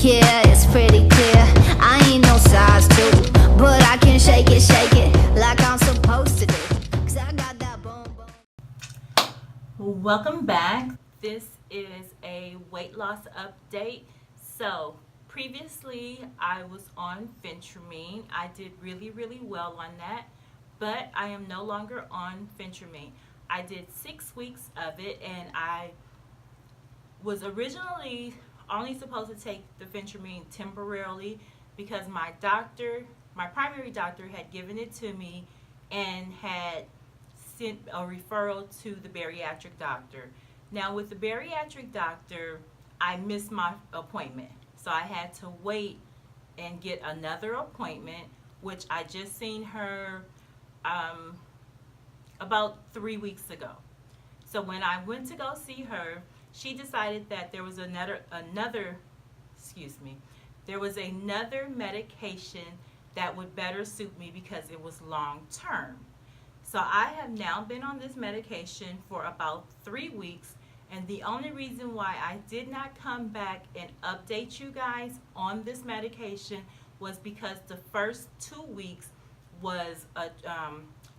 Yeah, it's pretty clear. I ain't no size 2, but I can shake it like I'm supposed to do. 'Cause I got that boom boom. Welcome back. This is a weight loss update. So previously I was on Phentermine. I did really well on that, but I am no longer on Phentermine. I did 6 weeks of it, and I was originally only supposed to take the Phentermine temporarily because my primary doctor had given it to me and had sent a referral to the bariatric doctor. Now with the bariatric doctor, I missed my appointment, so I had to wait and get another appointment, which I just seen her about 3 weeks ago. So when I went to go see her, she decided that there was another medication that would better suit me because it was long term. So I have now been on this medication for about 3 weeks, and the only reason why I did not come back and update you guys on this medication was because the first 2 weeks was a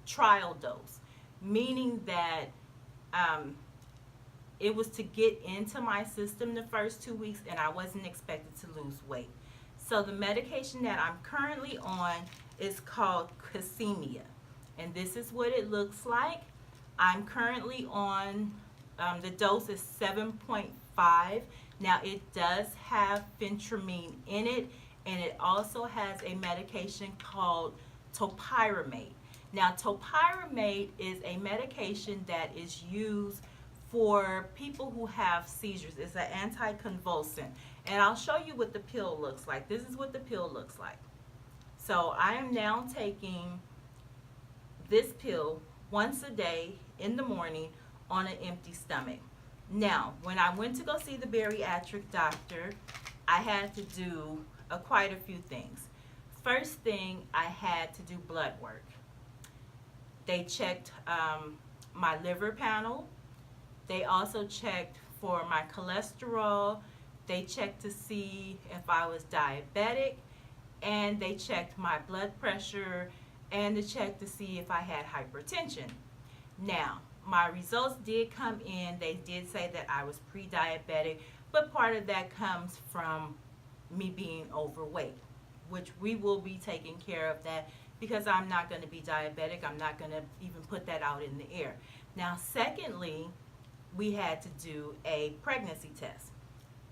trial dose, meaning that it was to get into my system the first 2 weeks, and I wasn't expected to lose weight. So the medication that I'm currently on is called Qsymia, and this is what it looks like. I'm currently on, the dose is 7.5. Now it does have Phentermine in it, and it also has a medication called topiramate. Now topiramate is a medication that is used for people who have seizures. It's an anticonvulsant, and I'll show you what the pill looks like. This is what the pill looks like. So I am now taking this pill once a day in the morning on an empty stomach. Now when I went to go see the bariatric doctor, I had to do quite a few things. First thing, I had to do blood work. They checked my liver panel. They also checked for my cholesterol. They checked to see if I was diabetic, and they checked my blood pressure, and they checked to see if I had hypertension. Now, my results did come in. They did say that I was pre-diabetic, but part of that comes from me being overweight, which we will be taking care of that because I'm not going to be diabetic. I'm not going to even put that out in the air. Now, secondly, we had to do a pregnancy test.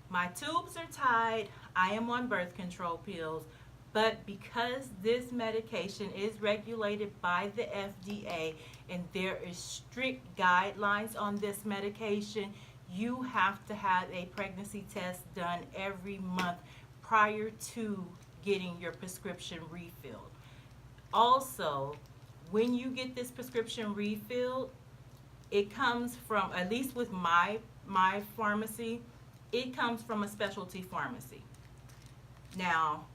My tubes are tied. I am on birth control pills, but because this medication is regulated by the FDA and there is strict guidelines on this medication, you have to have a pregnancy test done every month prior to getting your prescription refilled. Also, when you get this prescription refilled, it comes from, at least with my pharmacy, it comes from a specialty pharmacy. Now,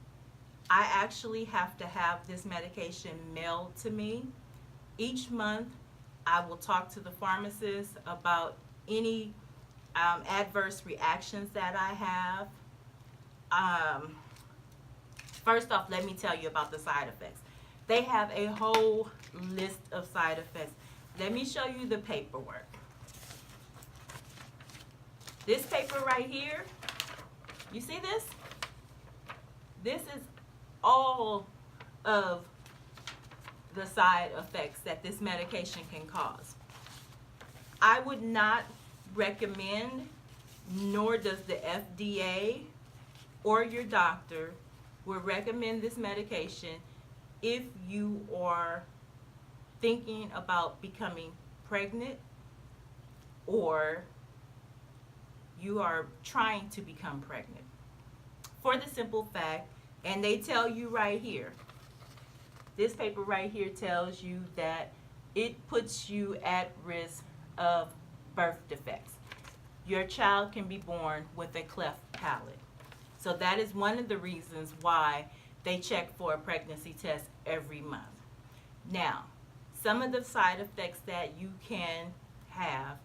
I actually have to have this medication mailed to me. Each month, I will talk to the pharmacist about any adverse reactions that I have. First off, let me tell you about the side effects. They have a whole list of side effects. Let me show you the paperwork. This paper right here, you see this? This is all of the side effects that this medication can cause. I would not recommend, nor does the FDA or your doctor would recommend this medication if you are thinking about becoming pregnant or you are trying to become pregnant. For the simple fact, and they tell you right here, this paper right here tells you that it puts you at risk of birth defects. Your child can be born with a cleft palate. So that is one of the reasons why they check for a pregnancy test every month. Now, some of the side effects that you can have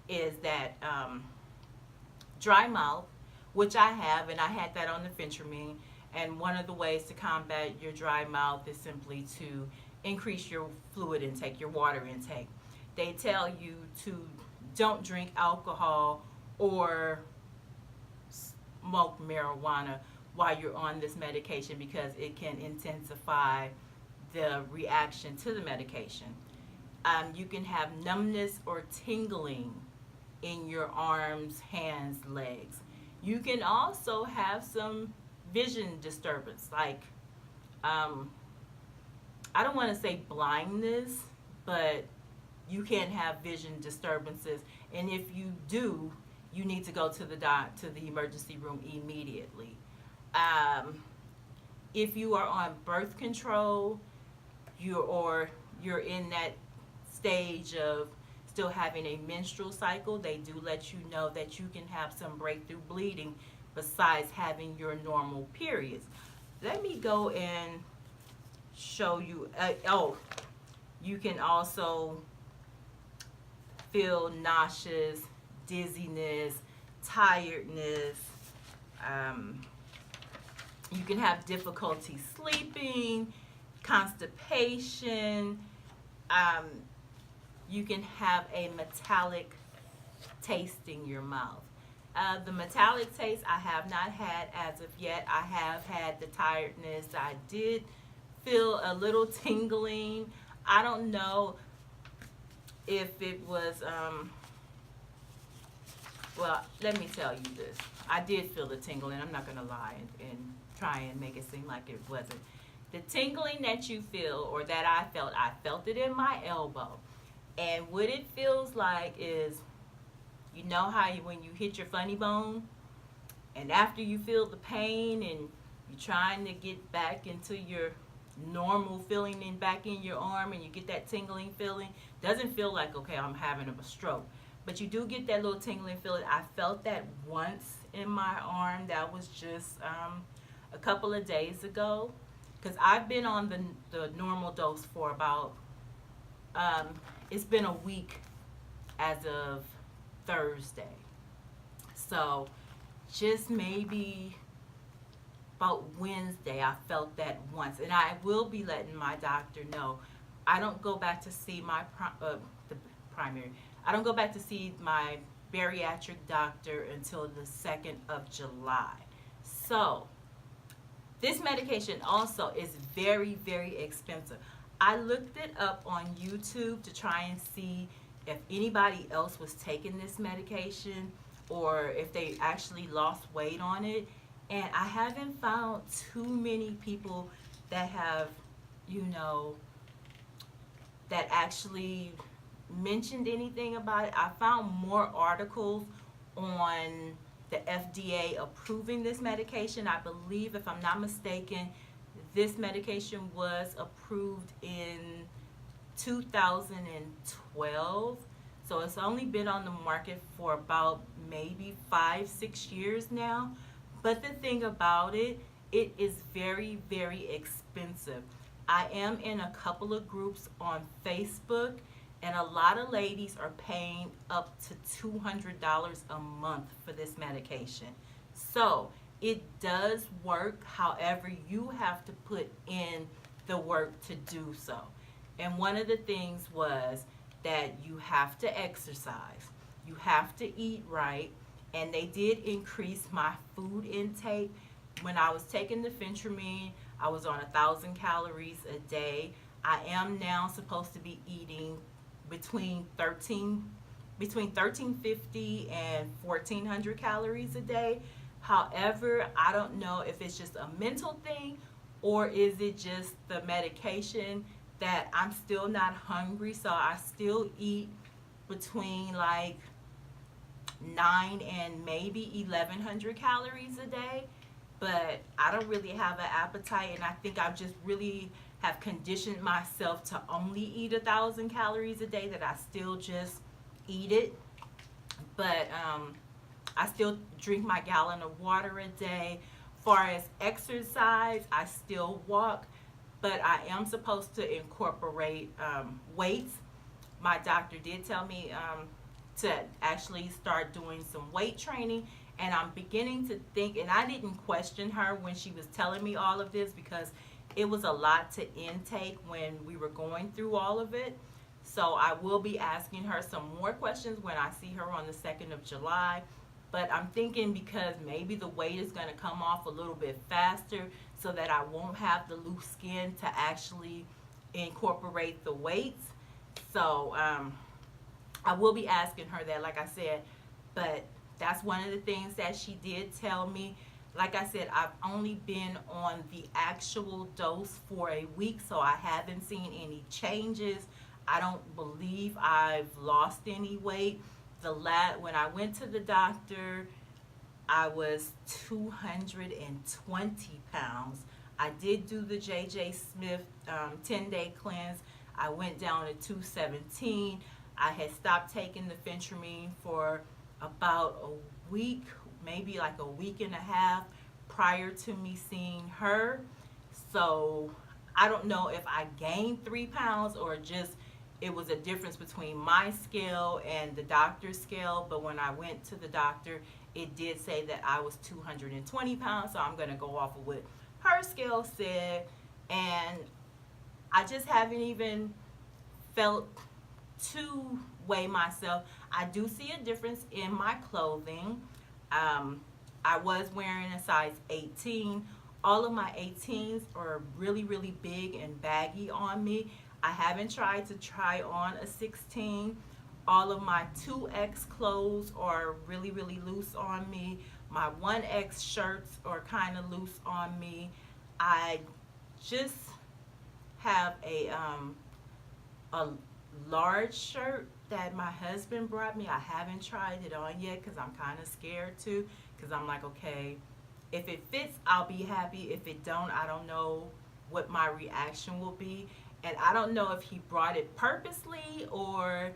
is that dry mouth, which I have, and I had that on the Phentermine. And one of the ways to combat your dry mouth is simply to increase your fluid intake, your water intake. They tell you to don't drink alcohol or smoke marijuana while you're on this medication because it can intensify the reaction to the medication. You can have numbness or tingling in your arms, hands, legs. You can also have some vision disturbance, like I don't want to say blindness, but you can have vision disturbances, and if you do, you need to go to the emergency room immediately. If you are on birth control, you're in that stage of still having a menstrual cycle, they do let you know that you can have some breakthrough bleeding besides having your normal periods. Let me go and show you. You can also feel nauseous, dizziness, tiredness. You can have difficulty sleeping, constipation. You can have a metallic taste in your mouth. The metallic taste I have not had as of yet. I have had the tiredness. I did feel a little tingling. I don't know if it was, well, let me tell you this. I did feel the tingling. I'm not going to lie and try and make it seem like it wasn't. The tingling that you feel, or that I felt it in my elbow. And what it feels like is, you know how when you hit your funny bone, and after you feel the pain and you're trying to get back into your normal feeling and back in your arm, and you get that tingling feeling, doesn't feel like, okay, I'm having a stroke, but you do get that little tingling feeling. I felt that once in my arm. That was just a couple of days ago, because I've been on the normal dose for about it's been a week as of Thursday. So just maybe about Wednesday I felt that once, and I will be letting my doctor know. I don't go back to see my primary. I don't go back to see my bariatric doctor until the 2nd of July. So this medication also is very, very expensive. I looked it up on YouTube to try and see if anybody else was taking this medication or if they actually lost weight on it. And I haven't found too many people that have, that actually mentioned anything about it. I found more articles on the FDA approving this medication. I believe, if I'm not mistaken, this medication was approved in 2012. So it's only been on the market for about maybe 5-6 years now. But the thing about it, it is very, very expensive. I am in a couple of groups on Facebook, and a lot of ladies are paying up to $200 a month for this medication. So it does work, however, you have to put in the work to do so. And one of the things was that you have to exercise, you have to eat right, and they did increase my food intake. When I was taking the Phentermine, I was on 1,000 calories a day. I am now supposed to be eating between 1,350 and 1,400 calories a day. However, I don't know if it's just a mental thing or is it just the medication that I'm still not hungry. So I still eat between like 9 and maybe 1,100 calories a day, but I don't really have an appetite, and I think I've just really have conditioned myself to only eat 1,000 calories a day, that I still just eat it. But I still drink my gallon of water a day. Far as exercise, I still walk, but I am supposed to incorporate weights. My doctor did tell me to actually start doing some weight training, And I'm beginning to think, and I didn't question her when she was telling me all of this because it was a lot to intake when we were going through all of it. So I will be asking her some more questions when I see her on the 2nd of July. But I'm thinking because maybe the weight is going to come off a little bit faster so that I won't have the loose skin to actually incorporate the weights. So I will be asking her that, like I said. But that's one of the things that she did tell me. Like I said, I've only been on the actual dose for a week, so I haven't seen any changes. I don't believe I've lost any weight. When I went to the doctor, I was 220 pounds. I did do the J.J. Smith 10-day cleanse. I went down to 217. I had stopped taking the phentermine for about a week, maybe like a week and a half prior to me seeing her. So I don't know if I gained 3 pounds or just it was a difference between my scale and the doctor's scale. But when I went to the doctor, it did say that I was 220 pounds. So I'm going to go off of what her scale said. And I just haven't even felt to weigh myself. I do see a difference in my clothing. I was wearing a size 18. All of my 18s are really, really big and baggy on me. I haven't tried to try on a 16. All of my 2X clothes are really, really loose on me. My 1X shirts are kind of loose on me. I just have a large shirt that my husband brought me. I haven't tried it on yet because I'm kind of scared to, because I'm like, okay, if it fits, I'll be happy. If it don't, I don't know what my reaction will be. And I don't know if he brought it purposely or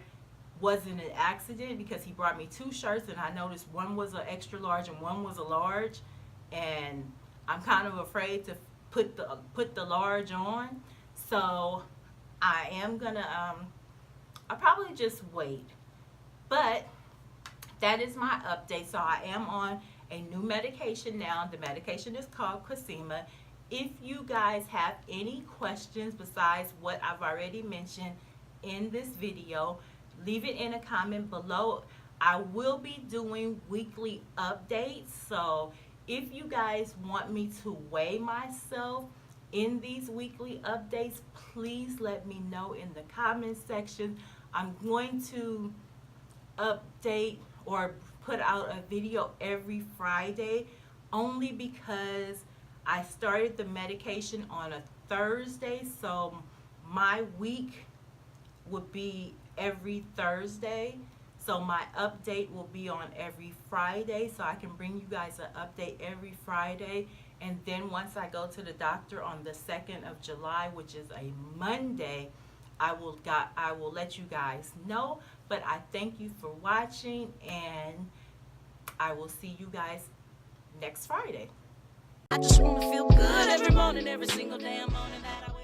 wasn't an accident, because he brought me 2 shirts and I noticed one was an extra large and one was a large, and I'm kind of afraid to put the large on. So I am gonna I'll probably just wait. But that is my update. So I am on a new medication now. The medication is called Qsymia. If you guys have any questions besides what I've already mentioned in this video, leave it in a comment below. I will be doing weekly updates. So if you guys want me to weigh myself in these weekly updates, please let me know in the comment section. I'm going to update or put out a video every Friday, only because I started the medication on a Thursday, so my week would be every Thursday. So my update will be on every Friday, so I can bring you guys an update every Friday. And then once I go to the doctor on the 2nd of July, which is a Monday, I will let you guys know. But I thank you for watching, and I will see you guys next Friday. I just wanna feel good every morning, every single damn morning that I